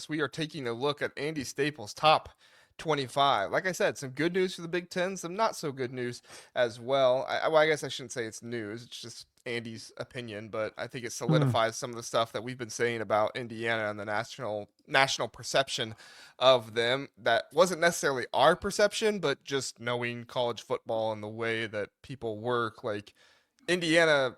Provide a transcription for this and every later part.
we are taking a look at Andy Staples' top 25. Like I said, some good news for the Big Ten, some not so good news as well. Well, I guess I shouldn't say it's news, it's just Andy's opinion, but I think it Hmm. solidifies some of the stuff that we've been saying about Indiana and the national perception of them. That wasn't necessarily our perception, but just knowing college football and the way that people work, like Indiana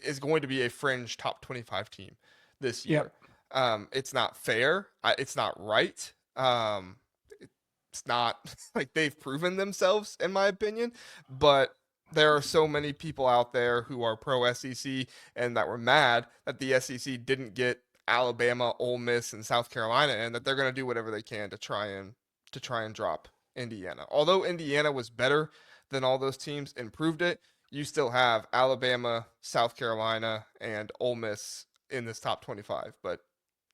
is going to be a fringe top 25 team this year. Yep. It's not fair. It's not right. It's not like they've proven themselves, in my opinion. But there are so many people out there who are pro SEC and that were mad that the SEC didn't get Alabama, Ole Miss, and South Carolina, and that they're going to do whatever they can to try and drop Indiana. Although Indiana was better than all those teams and proved it, you still have Alabama, South Carolina, and Ole Miss in this top 25. But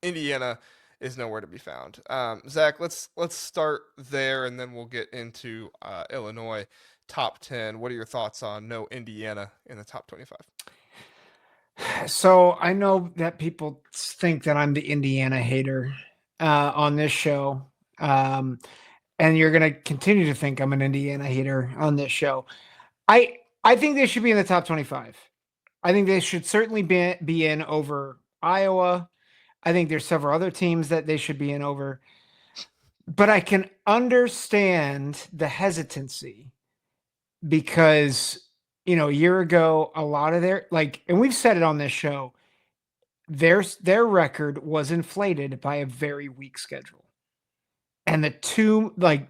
Indiana is nowhere to be found. Zach, let's start there, and then we'll get into Illinois top 10. What are your thoughts on no Indiana in the top 25? So I know that people think that I'm the Indiana hater on this show. Um, and you're going to continue to think I'm an Indiana hater on this show. I think they should be in the top 25. I think they should certainly be in over Iowa. I think there's several other teams that they should be in over. But I can understand the hesitancy because, a year ago, a lot of and we've said it on this show, their record was inflated by a very weak schedule. And they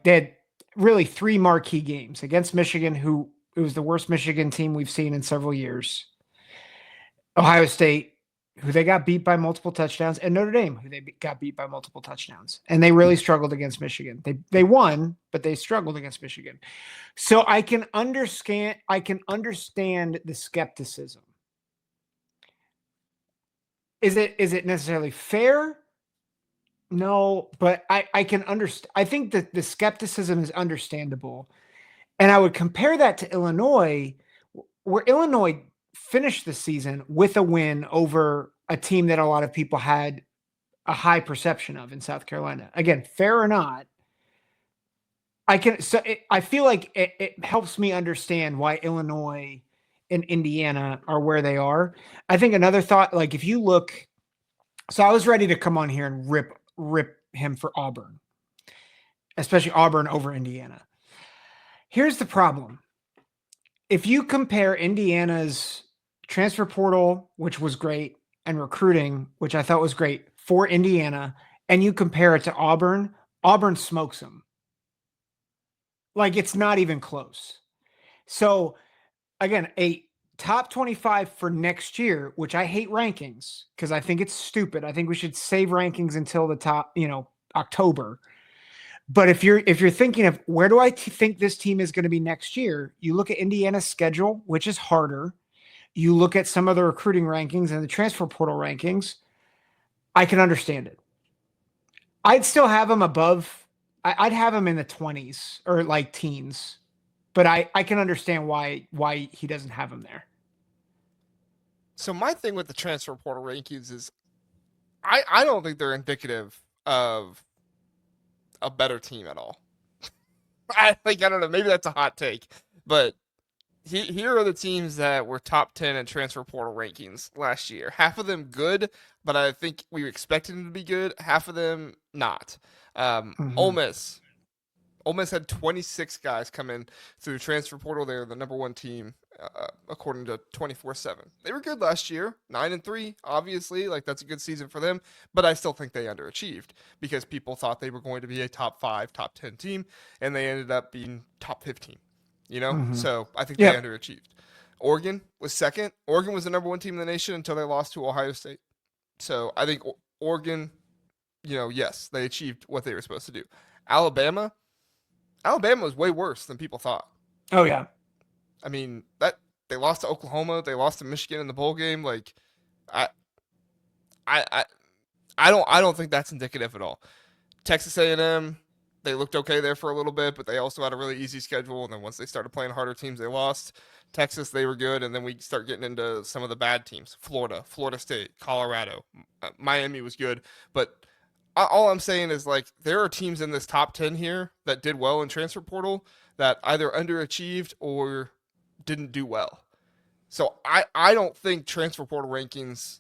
had really three marquee games against Michigan, who it was the worst Michigan team we've seen in several years. Ohio State, who they got beat by multiple touchdowns, and Notre Dame, who they got beat by multiple touchdowns. And they really struggled against Michigan. They won, but they struggled against Michigan. So I can understand the skepticism. Is it necessarily fair? No, but I can understand. I think that the skepticism is understandable. And I would compare that to Illinois, where Illinois finished the season with a win over a team that a lot of people had a high perception of in South Carolina. Again, fair or not, I feel like it helps me understand why Illinois and Indiana are where they are. I think another thought, like if you look, so I was ready to come on here and rip him for Auburn, especially Auburn over Indiana. Here's the problem. If you compare Indiana's transfer portal, which was great, and recruiting, which I thought was great for Indiana, and you compare it to Auburn, Auburn smokes them. Like it's not even close. So again, a top 25 for next year, which I hate rankings because I think it's stupid. I think we should save rankings until the top, October. But if you're thinking of where do I think this team is going to be next year, you look at Indiana's schedule, which is harder. You look at some of the recruiting rankings and the transfer portal rankings. I can understand it. I'd still have them above. I'd have them in the 20s or like teens, but I can understand why he doesn't have them there. So my thing with the transfer portal rankings is I don't think they're indicative of a better team at all. I don't know, maybe that's a hot take, but here are the teams that were top 10 in transfer portal rankings last year. Half of them good, but I think we expected them to be good. Half of them not. Ole Mm-hmm. Miss. Ole Miss had 26 guys come in through transfer portal. They're the number one team according to 24/7. They were good last year, 9-3. Obviously, like that's a good season for them. But I still think they underachieved because people thought they were going to be a top 5, top 10 team, and they ended up being top 15. Mm-hmm. So I think they Yep. underachieved. Oregon was second. Oregon was the number one team in the nation until they lost to Ohio State. So I think Oregon, yes, they achieved what they were supposed to do. Alabama, Alabama was way worse than people thought. Oh yeah. I mean, that they lost to Oklahoma, they lost to Michigan in the bowl game. Like, I, I, I, I don't think that's indicative at all. Texas A&M, they looked okay there for a little bit, but they also had a really easy schedule. And then once they started playing harder teams, they lost. Texas, they were good, and then we start getting into some of the bad teams. Florida State, Colorado, Miami was good, but all I'm saying is like there are teams in this top 10 here that did well in transfer portal that either underachieved or didn't do well. So I don't think transfer portal rankings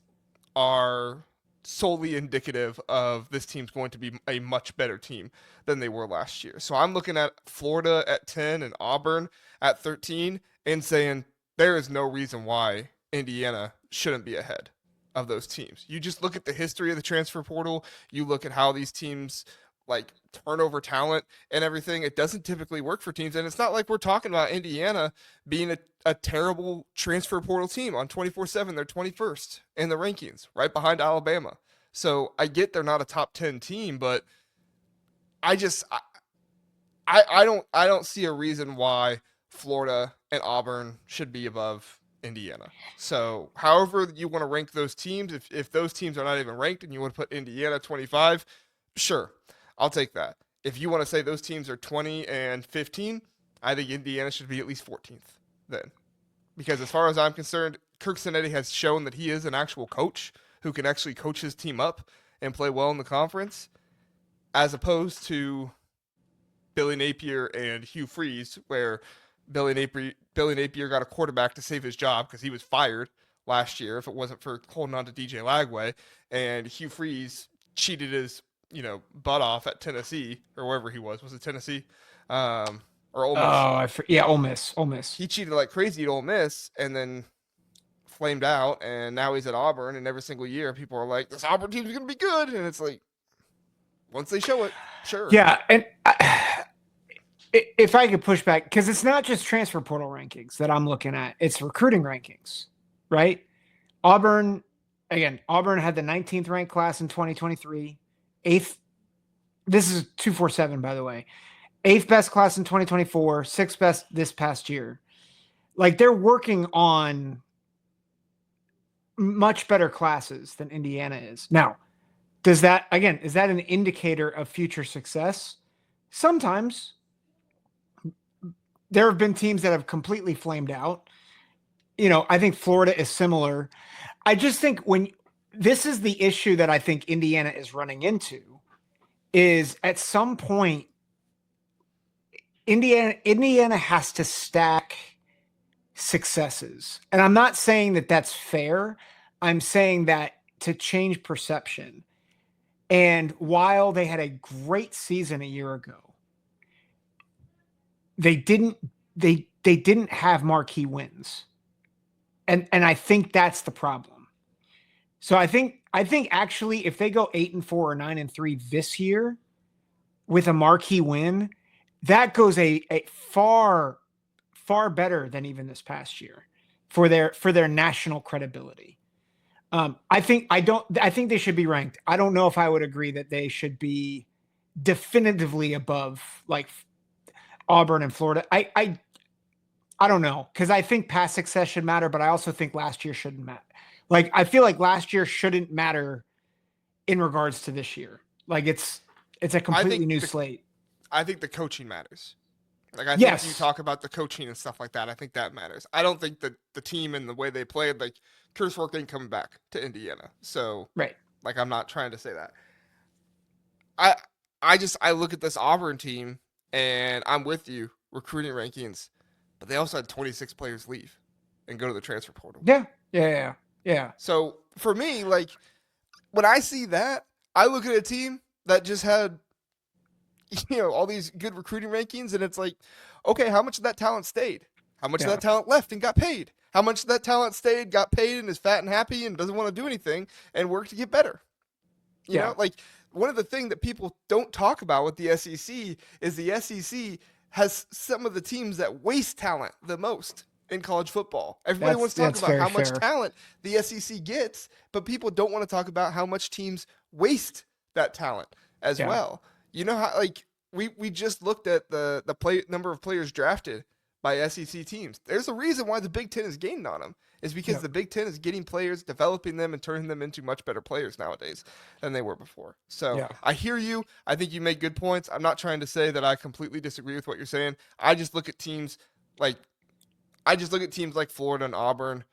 are solely indicative of this team's going to be a much better team than they were last year. So I'm looking at Florida at 10 and Auburn at 13 and saying there is no reason why Indiana shouldn't be ahead of those teams. You just look at the history of the transfer portal, you look at how these teams like turn over talent and everything. It doesn't typically work for teams. And it's not like we're talking about Indiana being a terrible transfer portal team on 24/7. They're 21st in the rankings, right behind Alabama. So I get they're not a top 10 team, but I just I don't see a reason why Florida and Auburn should be above Indiana. So however you want to rank those teams, if those teams are not even ranked and you want to put Indiana 25, sure, I'll take that. If you want to say those teams are 20 and 15, I think Indiana should be at least 14th then. Because as far as I'm concerned, Kirk Cignetti has shown that he is an actual coach who can actually coach his team up and play well in the conference, as opposed to Billy Napier and Hugh Freeze, where Billy Napier got a quarterback to save his job because he was fired last year if it wasn't for holding on to DJ Lagway, and Hugh Freeze cheated his butt off at Tennessee or wherever he was. Was it Tennessee? Or Ole Miss? Yeah, Ole Miss. Ole Miss. He cheated like crazy at Ole Miss and then flamed out, and now he's at Auburn. And every single year, people are like, "This Auburn team's gonna be good," and it's like, once they show it, sure. Yeah, and if I could push back, because it's not just transfer portal rankings that I'm looking at; it's recruiting rankings, right? Auburn had the 19th ranked class in 2023, eighth. This is 247, by the way. 8th best class in 2024, 6th best this past year. Like they're working on much better classes than Indiana is. Now, is that an indicator of future success? Sometimes. There have been teams that have completely flamed out. I think Florida is similar. I just think this is the issue that I think Indiana is running into is at some point, Indiana has to stack successes. And I'm not saying that that's fair. I'm saying that to change perception. And while they had a great season a year ago, they didn't have marquee wins. And I think that's the problem. So I think actually if they go 8-4 or 9-3 this year with a marquee win, that goes a far better than even this past year for their national credibility. I think they should be ranked. I don't know if I would agree that they should be definitively above like Auburn and Florida. I don't know, because I think past success should matter, but I also think last year shouldn't matter. Like I feel like last year shouldn't matter in regards to this year. Like it's a completely new slate. I think the coaching matters. Like I think you talk about the coaching and stuff like that. I think that matters. I don't think that the team and the way they played, like Kurzwork ain't coming back to Indiana. So right. Like I'm not trying to say that. I look at this Auburn team and I'm with you, recruiting rankings, but they also had 26 players leave and go to the transfer portal. Yeah. So for me, like when I see that, I look at a team that just had all these good recruiting rankings, and it's like, okay, how much of that talent stayed? How much of that talent left and got paid? How much of that talent stayed, got paid, and is fat and happy and doesn't want to do anything and work to get better? You know, like one of the things that people don't talk about with the SEC is the SEC has some of the teams that waste talent the most in college football. Everybody wants to talk about how much talent the SEC gets, but people don't want to talk about how much teams waste that talent as well. You know how, like, we just looked at the number of players drafted by SEC teams. There's a reason why the Big Ten is gaining on them. Is because the Big Ten is getting players, developing them, and turning them into much better players nowadays than they were before. So I hear you. I think you make good points. I'm not trying to say that I completely disagree with what you're saying. I just look at teams like Florida and Auburn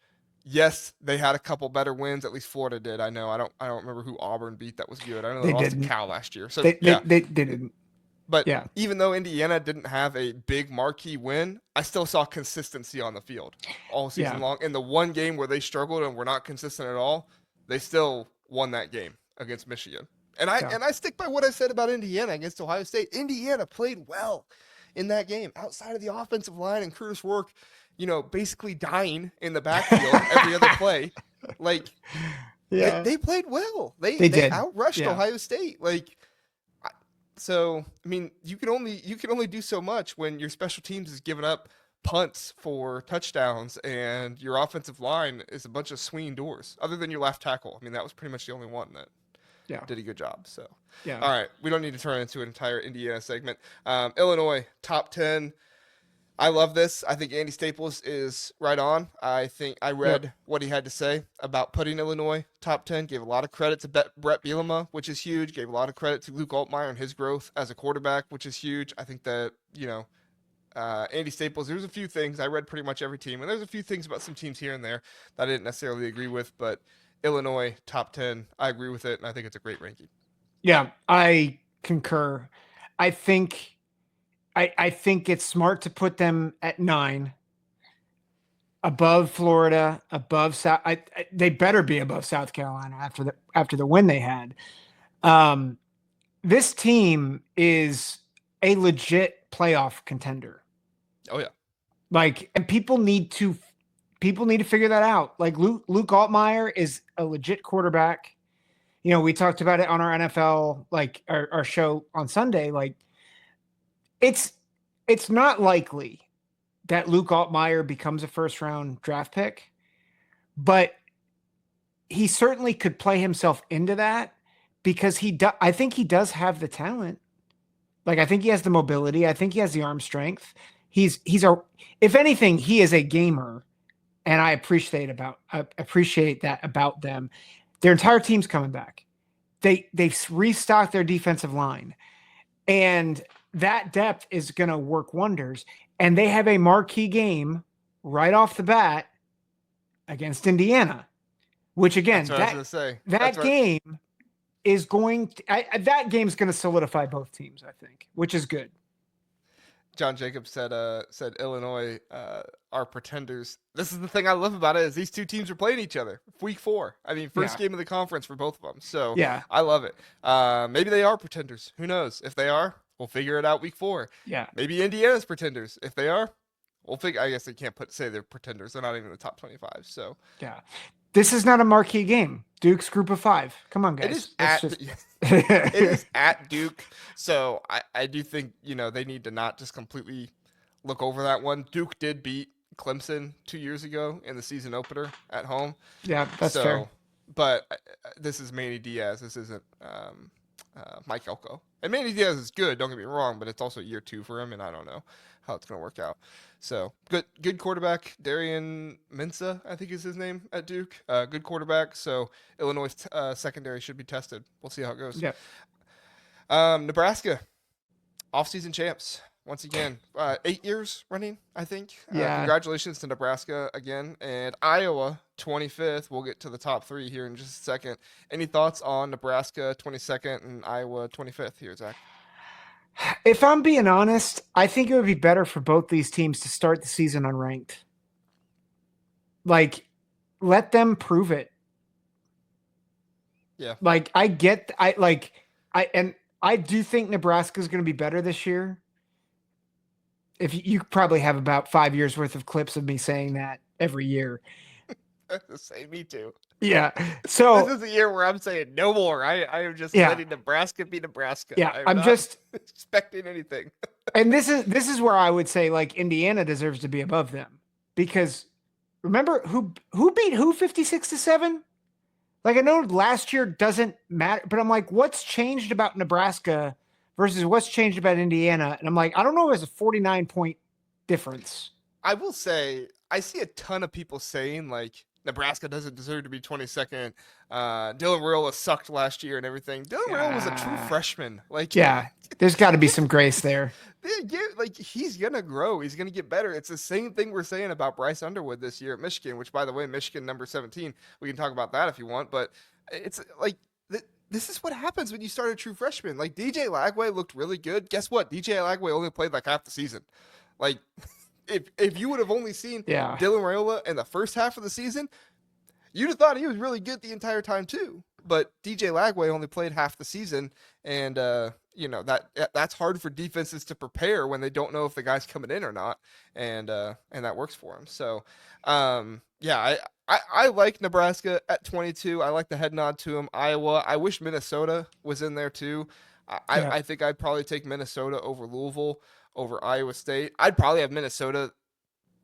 Yes, they had a couple better wins. At least Florida did. I know. I don't remember who Auburn beat that was good. I know they They lost to didn't. Cal last year. So They yeah, didn't. but Yeah. even though Indiana didn't have a big marquee win, I still saw consistency on the field all season Yeah. long. In the one game where they struggled and were not consistent at all, they still won that game against Michigan. Yeah. And I stick by what I said about Indiana against Ohio State. Indiana played well in that game outside of the offensive line and Curtis Work, basically dying in the backfield every other play. Like Yeah. they played well. They They did. outrushed Yeah. Ohio State. So I mean, you can only do so much when your special teams is giving up punts for touchdowns and your offensive line is a bunch of swinging doors. Other than your left tackle, I mean, that was pretty much the only one that Yeah. did a good job. So, Yeah. all right, we don't need to turn it into an entire Indiana segment. Illinois top 10. I love this. I think Andy Staples is right on. I think I read what he had to say about putting Illinois top 10. Gave a lot of credit to Bret Bielema, which is huge. Gave a lot of credit to Luke Altmyer and his growth as a quarterback, which is huge. I think that, Andy Staples, there's a few things. I read pretty much every team, and there's a few things about some teams here and there that I didn't necessarily agree with, but Illinois top 10, I agree with it, and I think it's a great ranking. Yeah, I concur. I think I think it's smart to put them at 9, above Florida, above South. They better be above South Carolina after the win they had. This team is a legit playoff contender. Oh yeah, and people need to figure that out. Like Luke Altmyer is a legit quarterback. We talked about it on our NFL, like our show on Sunday. Like it's not likely that Luke Altmyer becomes a first round draft pick, but he certainly could play himself into that because I think he does have the talent. Like, I think he has the mobility. I think he has the arm strength. If anything, he is a gamer, and I appreciate that about them. Their entire team's coming back. They've restocked their defensive line, and that depth is going to work wonders. And they have a marquee game right off the bat against Indiana, which again, that game is that game's going to solidify both teams, I think, which is good. John Jacobs said Illinois are pretenders. This is the thing I love about it is these two teams are playing each other week 4. I mean, first game of the conference for both of them. So yeah, I love it. Maybe they are pretenders. Who knows? If they are, we'll figure it out week 4. Yeah. Maybe Indiana's pretenders. If they are, we'll figure. I guess they can't say they're pretenders. They're not even in the top 25. So yeah, this is not a marquee game. Duke's group of 5. Come on, guys. It is it is at Duke. So I do think, they need to not just completely look over that one. Duke did beat Clemson 2 years ago in the season opener at home. Yeah, that's fair. But this is Manny Diaz. This isn't Mike Elko. And Manny Diaz is good, don't get me wrong, but it's also year 2 for him, and I don't know how it's going to work out. So good quarterback. Darian Mensah, I think is his name at Duke. Good quarterback. So Illinois secondary should be tested. We'll see how it goes. Yeah. Nebraska, offseason champs. Once again, 8 years running, I think. Yeah. Congratulations to Nebraska again. And Iowa, 25th. We'll get to the top 3 here in just a second. Any thoughts on Nebraska, 22nd, and Iowa, 25th here, Zach? If I'm being honest, I think it would be better for both these teams to start the season unranked. Like, let them prove it. Yeah. Like, I do think Nebraska is going to be better this year. If you probably have about 5 years worth of clips of me saying that every year. Say me too. Yeah. So this is a year where I'm saying no more. I am just letting Nebraska be Nebraska. Yeah. I'm just expecting anything. And this is where I would say like Indiana deserves to be above them, because remember who beat who 56-7? Like, I know last year doesn't matter, but I'm like, what's changed about Nebraska versus what's changed about Indiana? And I'm like, I don't know if there's a 49-point difference. I will say, I see a ton of people saying like Nebraska doesn't deserve to be 22nd. Dylan Raiola sucked last year and everything. Dylan Raiola was a true freshman. Like, yeah, there's got to be some grace there. He's gonna grow. He's gonna get better. It's the same thing we're saying about Bryce Underwood this year at Michigan. Which, by the way, Michigan number 17. We can talk about that if you want. But it's like this is what happens when you start a true freshman. Like DJ Lagway looked really good. Guess what? DJ Lagway only played like half the season. Like if you would have only seen Yeah. Dylan Raiola in the first half of the season, you'd have thought he was really good the entire time too. But DJ Lagway only played half the season, and that's hard for defenses to prepare when they don't know if the guy's coming in or not, and that works for him. So, I like Nebraska at 22. I like the head nod to him. Iowa. I wish Minnesota was in there too. I think I'd probably take Minnesota over Louisville over Iowa State. I'd probably have Minnesota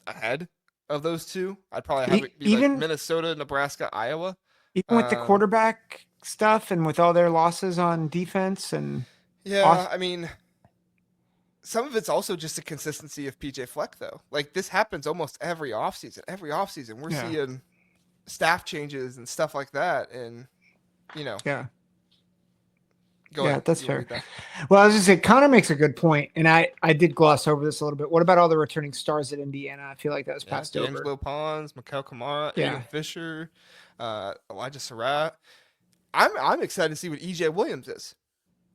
ahead of those two. I'd probably have it be like Minnesota, Nebraska, Iowa. Even with the quarterback stuff and with all their losses on defense and I mean, some of it's also just the consistency of PJ Fleck though. Like this happens almost every offseason. Every offseason we're seeing staff changes and stuff like that, and Go ahead. That's fair. Well, I was just saying, Connor makes a good point, and I did gloss over this a little bit. What about all the returning stars at Indiana? I feel like that was passed over. Lopans, Mikail Kamara, Aiden Fisher, Elijah Surratt. I'm excited to see what EJ Williams is.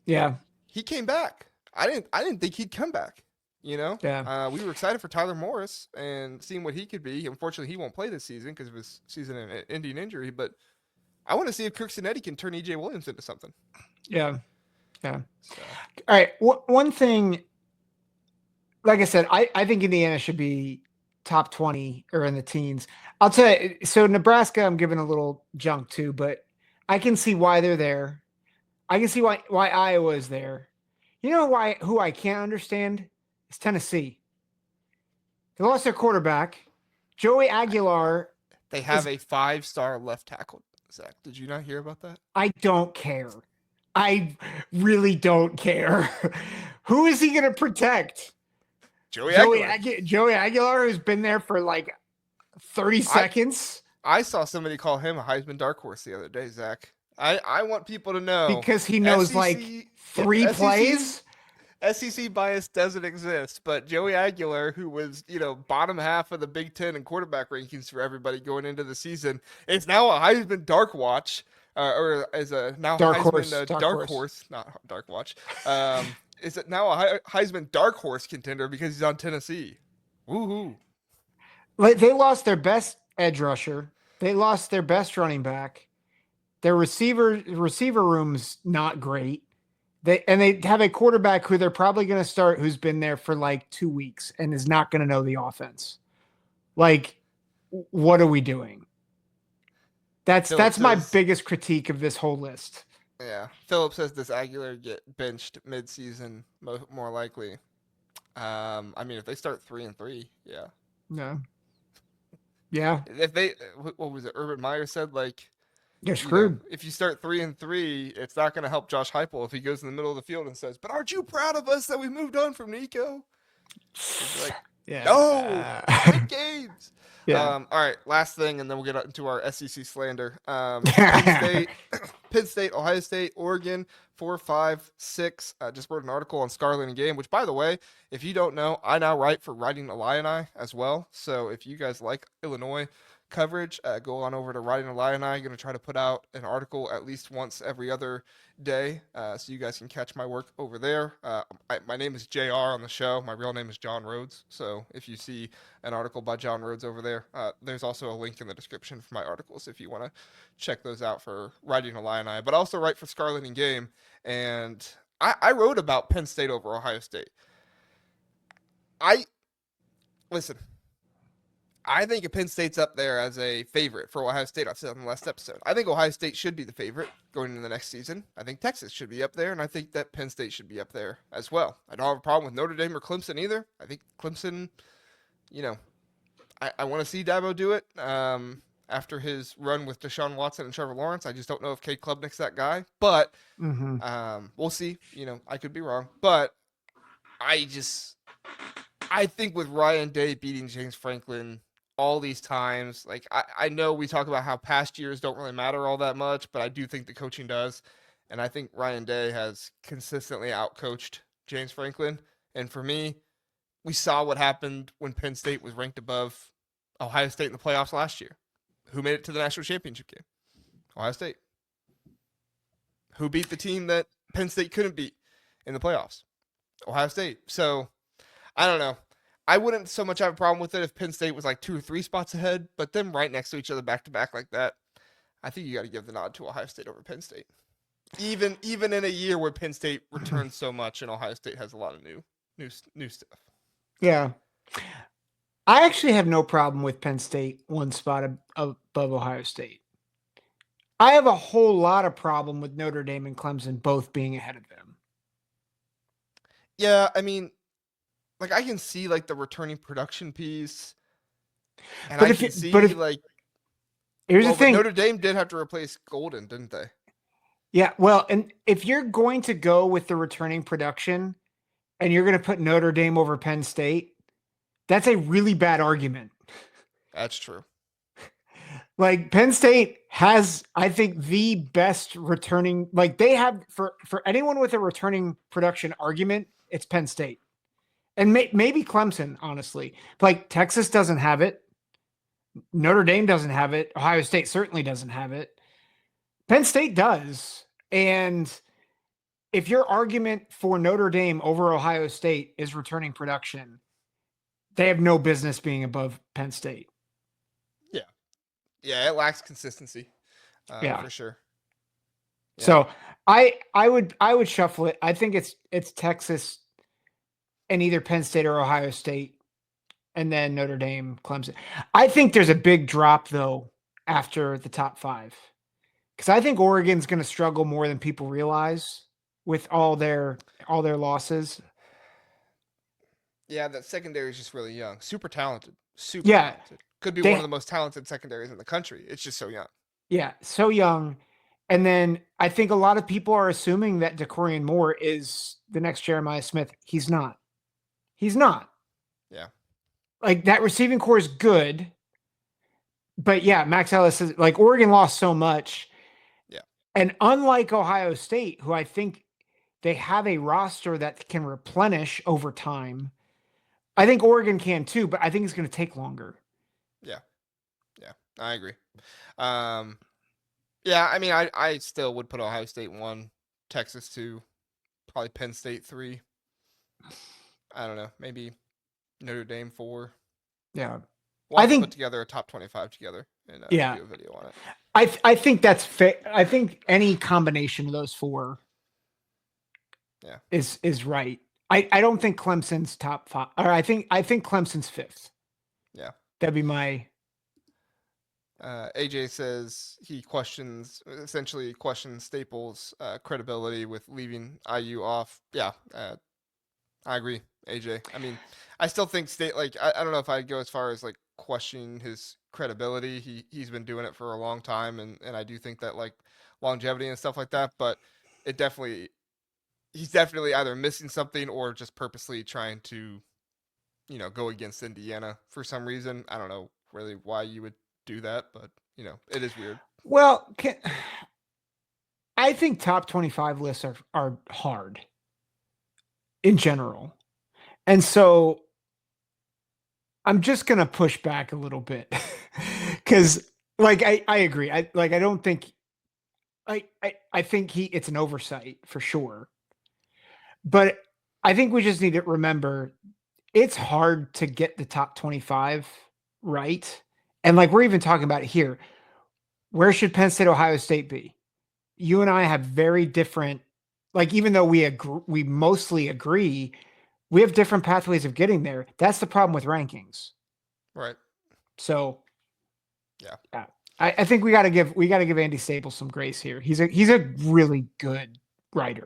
Yeah, he came back. I didn't think he'd come back. We were excited for Tyler Morris and seeing what he could be. Unfortunately, he won't play this season because of his season and Indian injury. But I want to see if Cignetti can turn EJ Williams into something. Yeah. So. All right. One thing, like I said, I think Indiana should be top 20 or in the teens. I'll tell you. So Nebraska, I'm giving a little junk to, but I can see why they're there. I can see why Iowa is there. You know who I can't understand is Tennessee. They lost their quarterback, Joey Aguilar. They have a 5-star left tackle. Zach, did you not hear about that? I don't care. I really don't care. Who is he going to protect? Joey Aguilar. Joey Aguilar, who's been there for like 30 seconds. I saw somebody call him a Heisman dark horse the other day, Zach. I want people to know. Because he knows SEC, like 3 plays? SEC bias doesn't exist, but Joey Aguilar, who was, bottom half of the Big Ten and quarterback rankings for everybody going into the season, is now a Heisman dark watch. Or as a now dark Heisman horse, dark horse, not dark watch. Is it now a Heisman dark horse contender because he's on Tennessee? Woohoo! Like they lost their best edge rusher. They lost their best running back. Their receiver room's not great. They have a quarterback who they're probably going to start who's been there for like 2 weeks and is not going to know the offense. Like, what are we doing? That's my biggest critique of this whole list. Yeah. Philip says, does Aguilar get benched mid-season more likely? I mean, if they start 3-3, yeah. No. Yeah. If they, what was it? Urban Meyer said, like, you're screwed. If you start 3-3, it's not going to help Josh Heupel if he goes in the middle of the field and says, but aren't you proud of us that we moved on from Nico? It's like, no, big games. Yeah. All right, last thing, and then we'll get into our SEC slander. Penn State, Ohio State, Oregon, 4, 5, 6. Just wrote an article on Scarlet and Game, which, by the way, if you don't know, I now write for Writing Illini as well. So if you guys like Illinois coverage, go on over to Writing Illini. I'm going to try to put out an article at least once every other day, so you guys can catch my work over there. My name is JR on the show. My real name is John Rhodes. So if you see an article by John Rhodes over there, there's also a link in the description for my articles if you want to check those out for Writing Illini. But I also write for Scarlet and Game, and I wrote about Penn State over Ohio State. Listen. I think Penn State's up there as a favorite for Ohio State. I've said on the last episode. I think Ohio State should be the favorite going into the next season. I think Texas should be up there, and I think that Penn State should be up there as well. I don't have a problem with Notre Dame or Clemson either. I think Clemson, I want to see Dabo do it after his run with Deshaun Watson and Trevor Lawrence. I just don't know if Cade Klubnik's that guy, but we'll see. I could be wrong, but I think with Ryan Day beating James Franklin all these times, like I know we talk about how past years don't really matter all that much, but I do think the coaching does. And I think Ryan Day has consistently outcoached James Franklin. And for me, we saw what happened when Penn State was ranked above Ohio State in the playoffs last year. Who made it to the national championship game? Ohio State. Who beat the team that Penn State couldn't beat in the playoffs? Ohio State. So I don't know. I wouldn't so much have a problem with it if Penn State was like 2 or 3 spots ahead, but them right next to each other back to back like that, I think you got to give the nod to Ohio State over Penn State. Even in a year where Penn State returns so much and Ohio State has a lot of new stuff. Yeah. I actually have no problem with Penn State 1 spot above Ohio State. I have a whole lot of problem with Notre Dame and Clemson both being ahead of them. Yeah, I mean, like I can see like the returning production piece, and But I if can it- see but if- like Here's well, the but thing. Notre Dame did have to replace Golden, didn't they? Yeah, well, and if you're going to go with the returning production and you're going to put Notre Dame over Penn State, that's a really bad argument. That's true. Like Penn State has, I think, the best returning. Like they have for anyone with a returning production argument, it's Penn State, and maybe Clemson. Honestly, like Texas doesn't have it, Notre Dame doesn't have it, Ohio State certainly doesn't have it. Penn State does, and if your argument for Notre Dame over Ohio State is returning production, they have no business being above Penn State. Yeah, it lacks consistency. Yeah. For sure. Yeah. So I would shuffle it. I think it's Texas and either Penn State or Ohio State, and then Notre Dame, Clemson. I think there's a big drop though after the top 5, because I think Oregon's going to struggle more than people realize with all their losses. Yeah, that secondary is just really young. Super talented. Yeah. Talented. Could be They- one of the most talented secondaries in the country. It's just so young. Yeah, so young. And then I think a lot of people are assuming that DeCorian Moore is the next Jeremiah Smith. He's not. He's not. Yeah. Like that receiving core is good. But yeah, Max Ellis is like Oregon lost so much. Yeah. And unlike Ohio State, who I think they have a roster that can replenish over time, I think Oregon can too, but I think it's going to take longer. Yeah, I agree. Yeah, I mean, I still would put Ohio State 1, Texas 2, probably Penn State 3. I don't know, maybe Notre Dame 4. Yeah. We'll I have to think- put together a top 25 together and Yeah. do a video on it. I think that's fair. I think any combination of those 4 is right. I don't think Clemson's top 5, or I think Clemson's 5th. Yeah. That'd be my AJ says he essentially questions Staples' credibility with leaving IU off. Yeah, I agree, AJ. I mean, I still think I don't know if I'd go as far as like questioning his credibility. He's been doing it for a long time, and I do think that like longevity and stuff like that, but he's definitely either missing something or just purposely trying to, go against Indiana for some reason. I don't know really why you would do that, but it is weird. well. I think top 25 lists are hard in general, and so I'm just gonna push back a little bit because, like, I agree. I don't think I think it's an oversight for sure, but I think we just need to remember it's hard to get the top 25 right. And like we're even talking about it here, where should Penn State, Ohio State be? You and I have very different, like even though we mostly agree, we have different pathways of getting there. That's the problem with rankings. Right. So, yeah, I think we got to give Andy Staples some grace here. He's a really good writer.